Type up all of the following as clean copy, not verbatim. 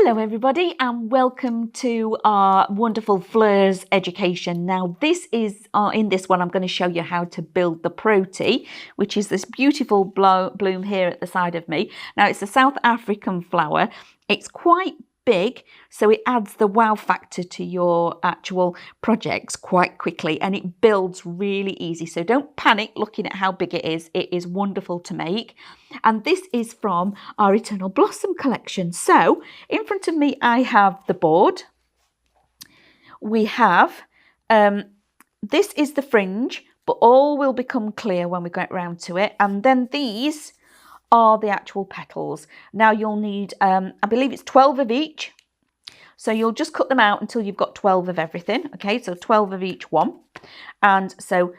Hello everybody and welcome to our wonderful Fleurs education. Now this is, in this one I'm going to show you how to build the Protea, which is this beautiful bloom here at the side of me. Now it's a South African flower. It's quite big, so it adds the wow factor to your actual projects quite quickly, and it builds really easy. So don't panic looking at how big it is wonderful to make. And this is from our Eternal Blossom collection. So in front of me I have the board. We have this is the fringe, but all will become clear when we get round to it. And then these are the actual petals. Now you'll need, I believe it's 12 of each. So you'll just cut them out until you've got 12 of everything. Okay, so 12 of each one. And so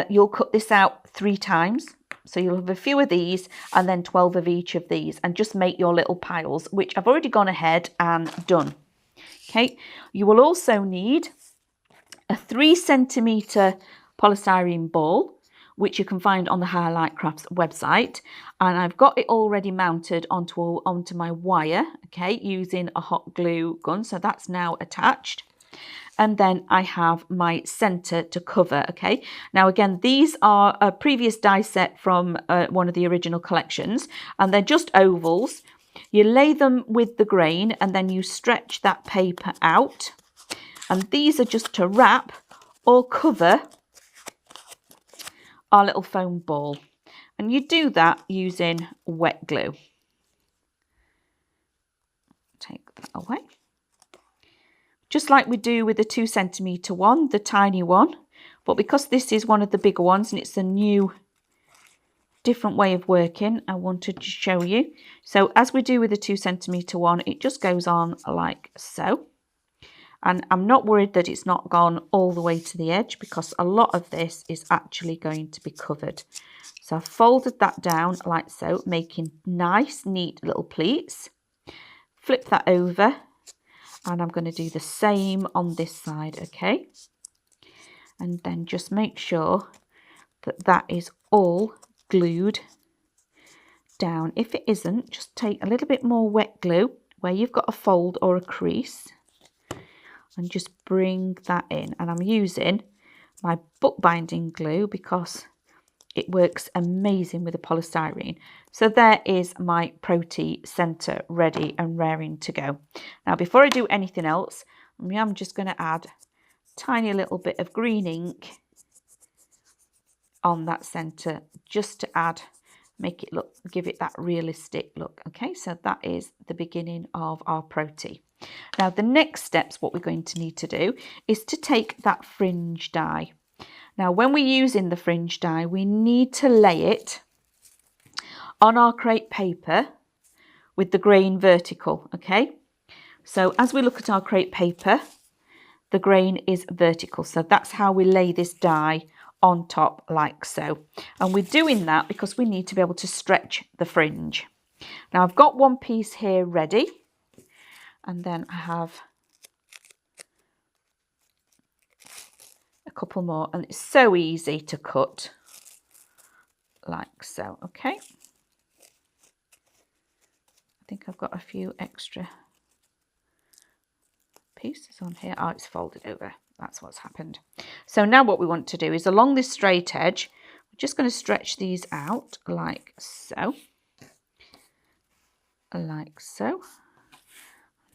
you'll cut this out 3 times. So you'll have a few of these and then 12 of each of these, and just make your little piles, which I've already gone ahead and done. Okay, you will also need a 3 centimetre polystyrene ball, which you can find on the Highlight Crafts website, and I've got it already mounted onto my wire, okay, using a hot glue gun. So that's now attached. And then I have my centre to cover, okay. Now again, these are a previous die set from one of the original collections, and they're just ovals. You lay them with the grain and then you stretch that paper out, and these are just to wrap or cover our little foam ball, and you do that using wet glue. Take that away. Just like we do with the 2 centimetre one, the tiny one, but because this is one of the bigger ones and it's a new different way of working, I wanted to show you. So as we do with the 2 centimetre one, it just goes on like so. And I'm not worried that it's not gone all the way to the edge, because a lot of this is actually going to be covered. So I've folded that down like so, making nice, neat little pleats. Flip that over, and I'm going to do the same on this side, okay? And then just make sure that that is all glued down. If it isn't, just take a little bit more wet glue where you've got a fold or a crease, and just bring that in. And I'm using my bookbinding glue because it works amazing with the polystyrene. So there is my Protea Center ready and raring to go. Now before I do anything else, I'm just going to add a tiny little bit of green ink on that center, just to make it look, give it that realistic look. Okay, so that is the beginning of our Protea. Now the next steps, what we're going to need to do is to take that fringe die. Now when we're using the fringe die, we need to lay it on our crepe paper with the grain vertical, okay? So as we look at our crepe paper, the grain is vertical. So that's how we lay this die on top like so. And we're doing that because we need to be able to stretch the fringe. Now I've got one piece here ready. And then I have a couple more, and it's so easy to cut like so, okay? I think I've got a few extra pieces on here. Oh, it's folded over. That's what's happened. So now what we want to do is, along this straight edge, we're just going to stretch these out like so. Like so.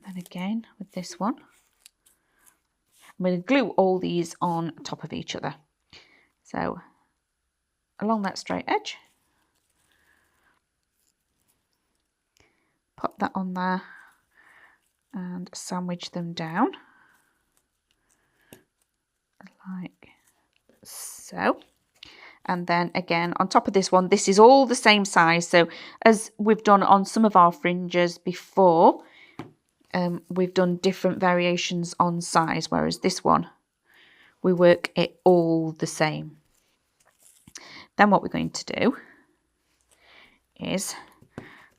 And again with this one, I'm going to glue all these on top of each other. So along that straight edge, pop that on there and sandwich them down like so. And then again on top of this one, this is all the same size. So as we've done on some of our fringes before, we've done different variations on size, whereas this one, we work it all the same. Then what we're going to do is,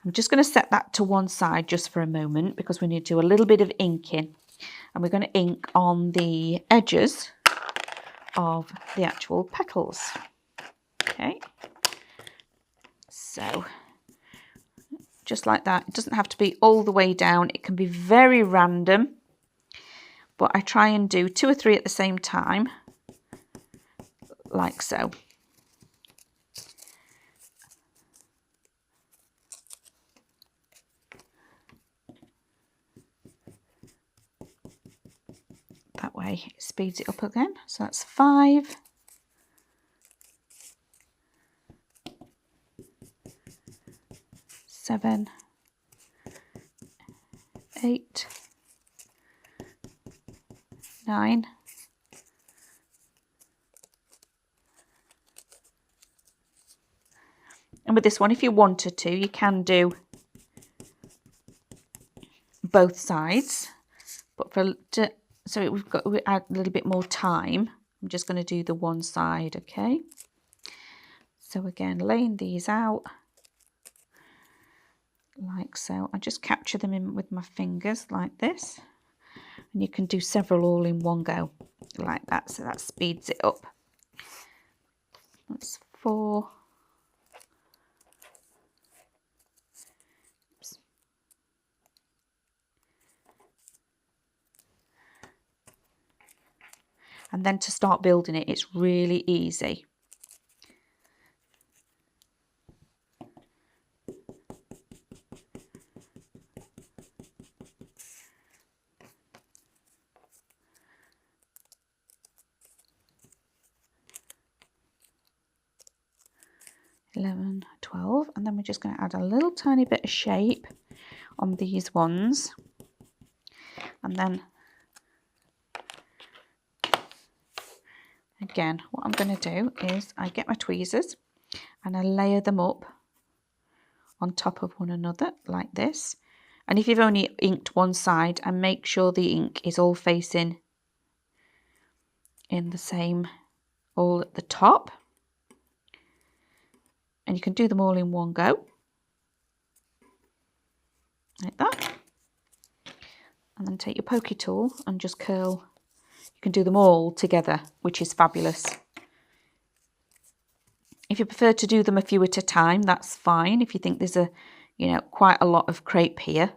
I'm just going to set that to one side just for a moment, because we need to do a little bit of inking, and we're going to ink on the edges of the actual petals. Okay, so just like that. It doesn't have to be all the way down. It can be very random, but I try and do 2 or 3 at the same time, like so. That way it speeds it up again. So that's 5. 7, 8, 9, and with this one, if you wanted to, you can do both sides, but so we add a little bit more time. I'm just going to do the one side, okay? So again, laying these out like so. I just capture them in with my fingers like this, and you can do several all in one go like that, so that speeds it up. That's 4. Oops. And then to start building it, it's really easy. $11, $12, and then we're just going to add a little tiny bit of shape on these ones, and then again what I'm going to do is I get my tweezers and I layer them up on top of one another like this. And if you've only inked one side, and make sure the ink is all facing in the same, all at the top. And you can do them all in one go, like that. And then take your pokey tool and just curl. You can do them all together, which is fabulous. If you prefer to do them a few at a time, that's fine. If you think there's quite a lot of crepe here,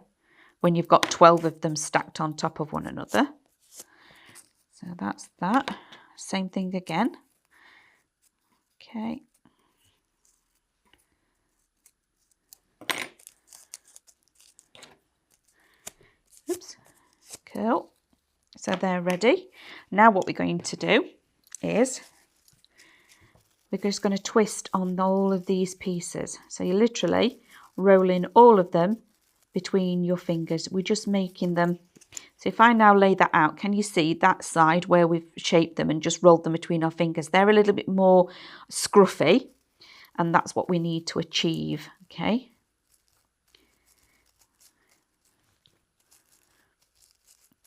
when you've got 12 of them stacked on top of one another. So that's that. Same thing again. Okay. Oops, cool. So they're ready. Now what we're going to do is we're just going to twist on all of these pieces. So you're literally rolling all of them between your fingers. We're just making them. So if I now lay that out, can you see that side where we've shaped them and just rolled them between our fingers? They're a little bit more scruffy, and that's what we need to achieve, okay?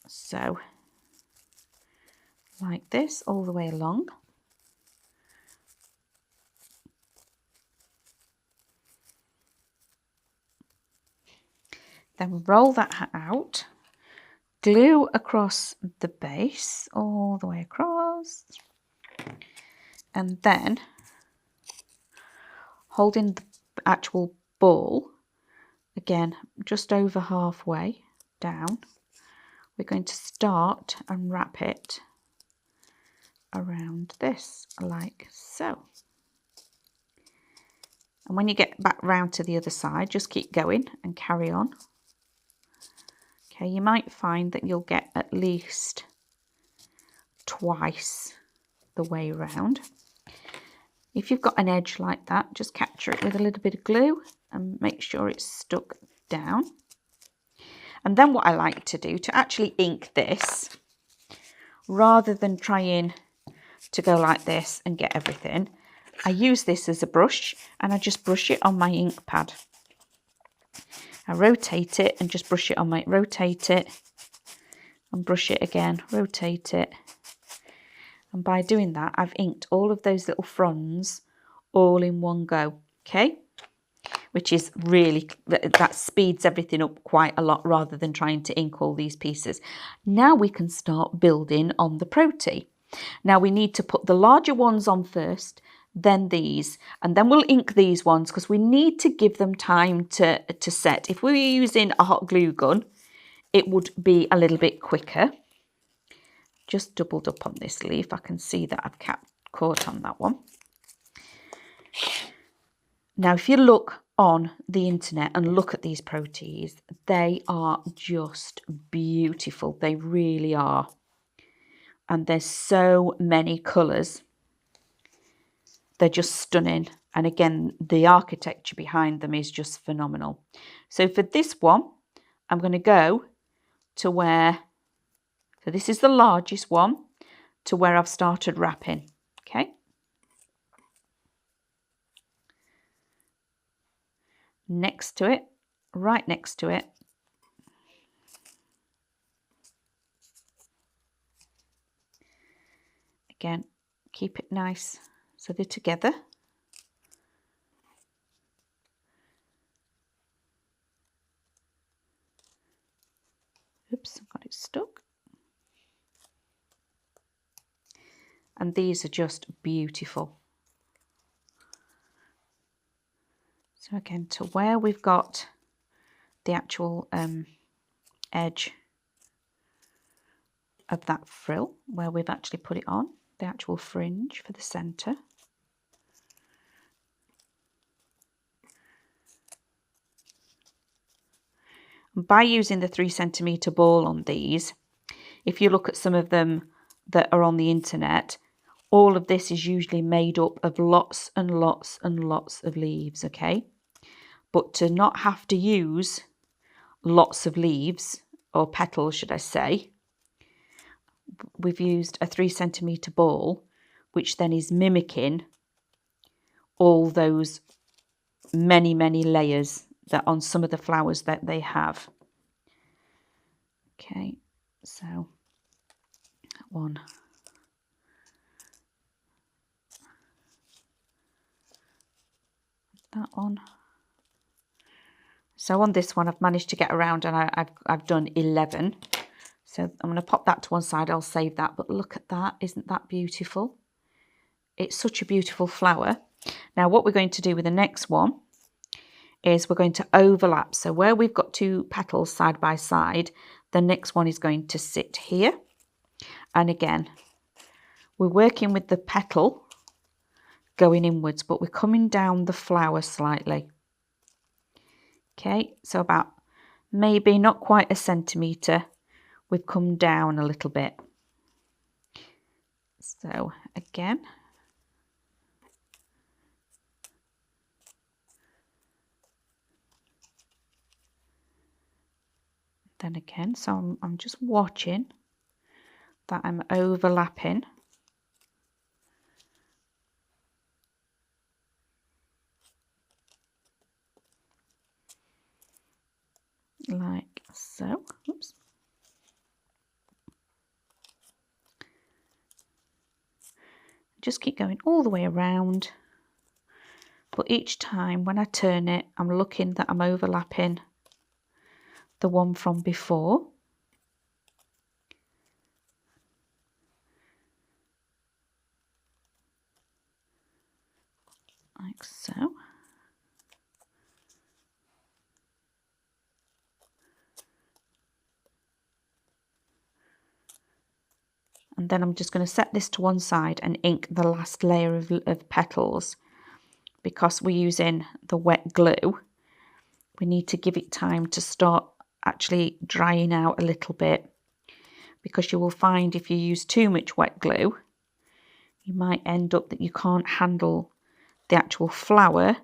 So, like this, all the way along. Then roll that out, glue across the base, all the way across, and then holding the actual ball, again, just over halfway down, we're going to start and wrap it around this, like so. And when you get back round to the other side, just keep going and carry on. Okay, you might find that you'll get at least twice the way round. If you've got an edge like that, just capture it with a little bit of glue and make sure it's stuck down. And then what I like to do to actually ink this, rather than trying to go like this and get everything, I use this as a brush and I just brush it on my ink pad. I rotate it and just brush it on my, rotate it and brush it again, rotate it. And by doing that, I've inked all of those little fronds all in one go, okay? Which is really, that speeds everything up quite a lot rather than trying to ink all these pieces. Now we can start building on the Protea. Now we need to put the larger ones on first, then these, and then we'll ink these ones because we need to give them time to set. If we were using a hot glue gun, it would be a little bit quicker. Just doubled up on this leaf. I can see that I've caught on that one. Now, if you look on the internet and look at these Proteas, they are just beautiful. They really are. And there's so many colours. They're just stunning. And again, the architecture behind them is just phenomenal. So for this one, I'm going to go to where, so this is the largest one, to where I've started wrapping. Okay. Next to it, right next to it. Again, keep it nice so they're together. Oops, I've got it stuck. And these are just beautiful. So again, to where we've got the actual edge of that frill, where we've actually put it on, the actual fringe for the centre. By using the 3 centimetre ball on these, if you look at some of them that are on the internet, all of this is usually made up of lots and lots and lots of leaves, okay? But to not have to use lots of leaves, or petals should I say, we've used a 3 centimetre ball, which then is mimicking all those many, many layers that on some of the flowers that they have. Okay, so that one. That one. So on this one, I've managed to get around, and I've done 11. So I'm going to pop that to one side. I'll save that. But look at that. Isn't that beautiful? It's such a beautiful flower. Now, what we're going to do with the next one is we're going to overlap. So where we've got 2 petals side by side, the next one is going to sit here. And again, we're working with the petal going inwards, but we're coming down the flower slightly. Okay, so about maybe not quite a centimetre, we've come down a little bit. So again, then again, so I'm just watching that I'm overlapping. Like so. Oops. Just keep going all the way around, but each time when I turn it, I'm looking that I'm overlapping the one from before. Like so. And then I'm just going to set this to one side and ink the last layer of petals. Because we're using the wet glue, we need to give it time to start actually drying out a little bit. Because you will find if you use too much wet glue, you might end up that you can't handle the actual flower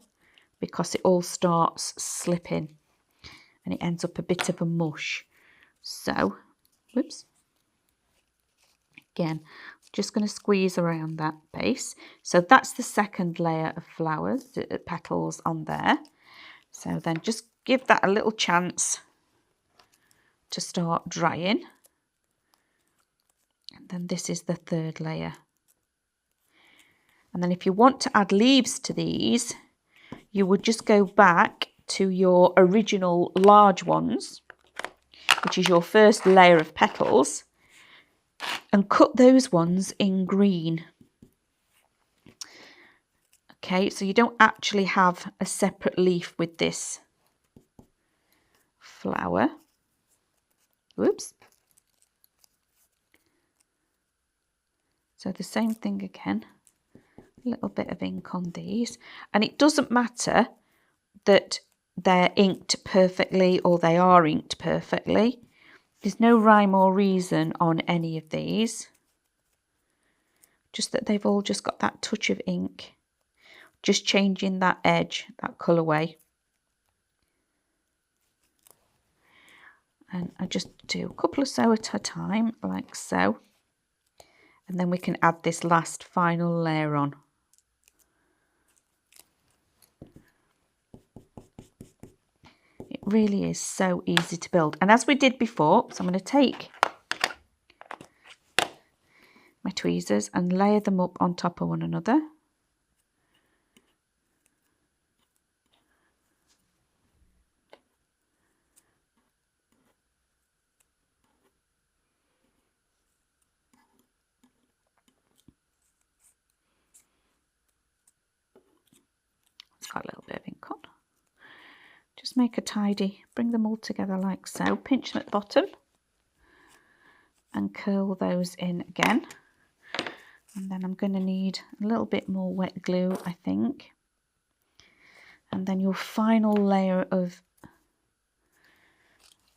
because it all starts slipping and it ends up a bit of a mush. So, whoops. Again, just going to squeeze around that base. So that's the second layer of flowers, petals on there. So then just give that a little chance to start drying. And then this is the third layer. And then if you want to add leaves to these, you would just go back to your original large ones, which is your first layer of petals, and cut those ones in green. Okay, so you don't actually have a separate leaf with this flower. Whoops. So the same thing again, a little bit of ink on these. And it doesn't matter that they're inked perfectly or they are inked perfectly. There's no rhyme or reason on any of these. Just that they've all just got that touch of ink. Just changing that edge, that colourway. And I just do a couple or so at a time, like so. And then we can add this last final layer on. It really is so easy to build. And as we did before, so I'm going to take my tweezers and layer them up on top of one another. It's got a little bit of ink on. Just make a tidy, bring them all together like so, pinch them at the bottom and curl those in again. And then I'm going to need a little bit more wet glue, I think. And then your final layer of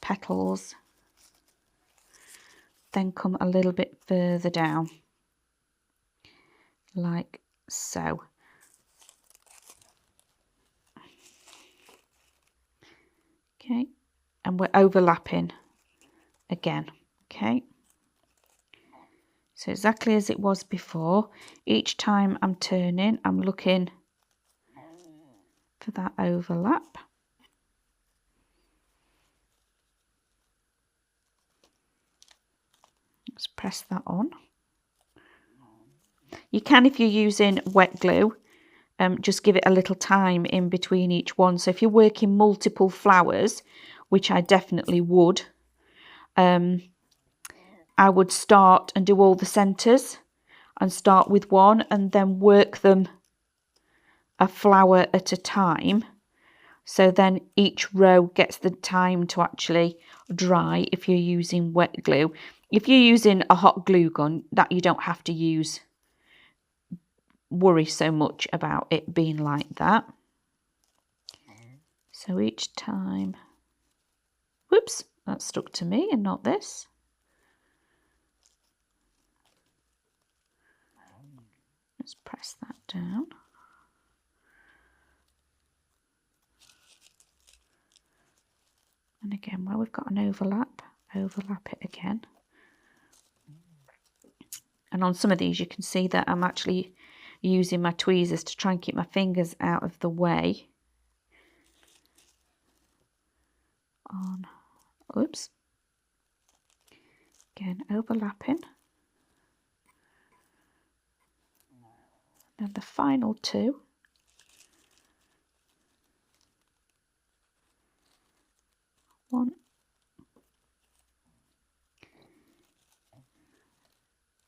petals then come a little bit further down, like so. Okay, and we're overlapping again, okay. So exactly as it was before, each time I'm turning, I'm looking for that overlap. Let's press that on. You can, if you're using wet glue, just give it a little time in between each one. So if you're working multiple flowers, which I definitely would, I would start and do all the centres and start with one and then work them a flower at a time. So then each row gets the time to actually dry if you're using wet glue. If you're using a hot glue gun, that you don't have to worry so much about it being like that. So each time, whoops, that stuck to me and not this. Let's press that down. And again, where we've got an overlap it again. And on some of these you can see that I'm actually using my tweezers to try and keep my fingers out of the way. Oops. Again, overlapping. And the final two. One.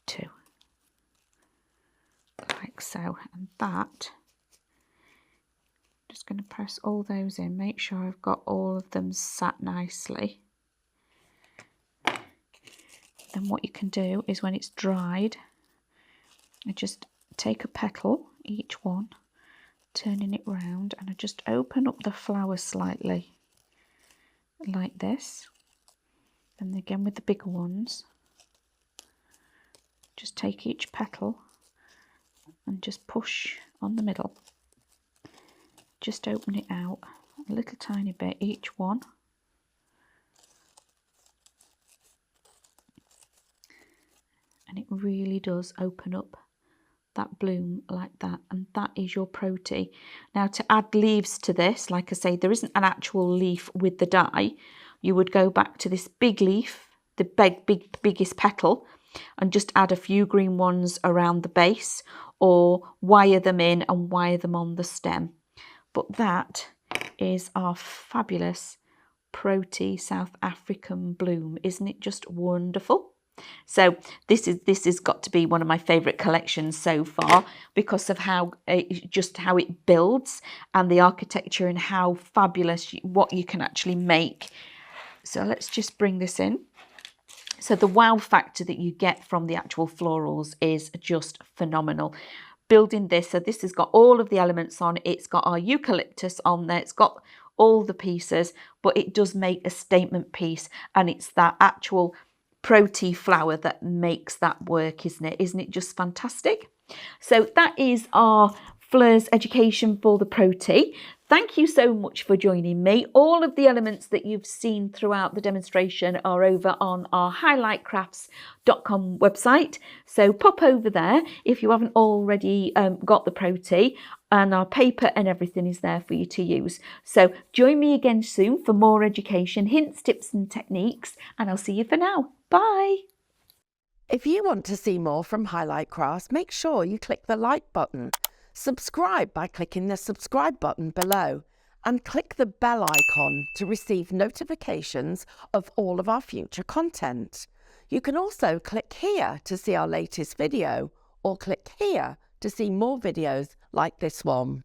Two. Like so. And that, just going to press all those in, make sure I've got all of them sat nicely. Then what you can do is when it's dried, I just take a petal, each one, turning it round, and I just open up the flower slightly, like this. And again with the bigger ones, just take each petal and just push on the middle. Just open it out a little tiny bit, each one. And it really does open up that bloom like that, and that is your Protea. Now to add leaves to this, like I say, there isn't an actual leaf with the die. You would go back to this big leaf, the biggest petal, and just add a few green ones around the base, or wire them in and wire them on the stem. But that is our fabulous Protea South African bloom. Isn't it just wonderful? So this has got to be one of my favourite collections so far because of how it builds and the architecture and how fabulous what you can actually make. So let's just bring this in. So the wow factor that you get from the actual florals is just phenomenal. Building this, so this has got all of the elements on, it's got our eucalyptus on there, it's got all the pieces, but it does make a statement piece, and it's that actual Protea flower that makes that work, isn't it? Isn't it just fantastic? So that is our Fleurs education for the Protea. Thank you so much for joining me. All of the elements that you've seen throughout the demonstration are over on our highlightcrafts.com website. So pop over there if you haven't already got the Protea, and our paper and everything is there for you to use. So join me again soon for more education, hints, tips and techniques, and I'll see you for now. Bye. If you want to see more from Highlight Crafts, make sure you click the like button. Subscribe by clicking the subscribe button below, and click the bell icon to receive notifications of all of our future content. You can also click here to see our latest video, or click here to see more videos like this one.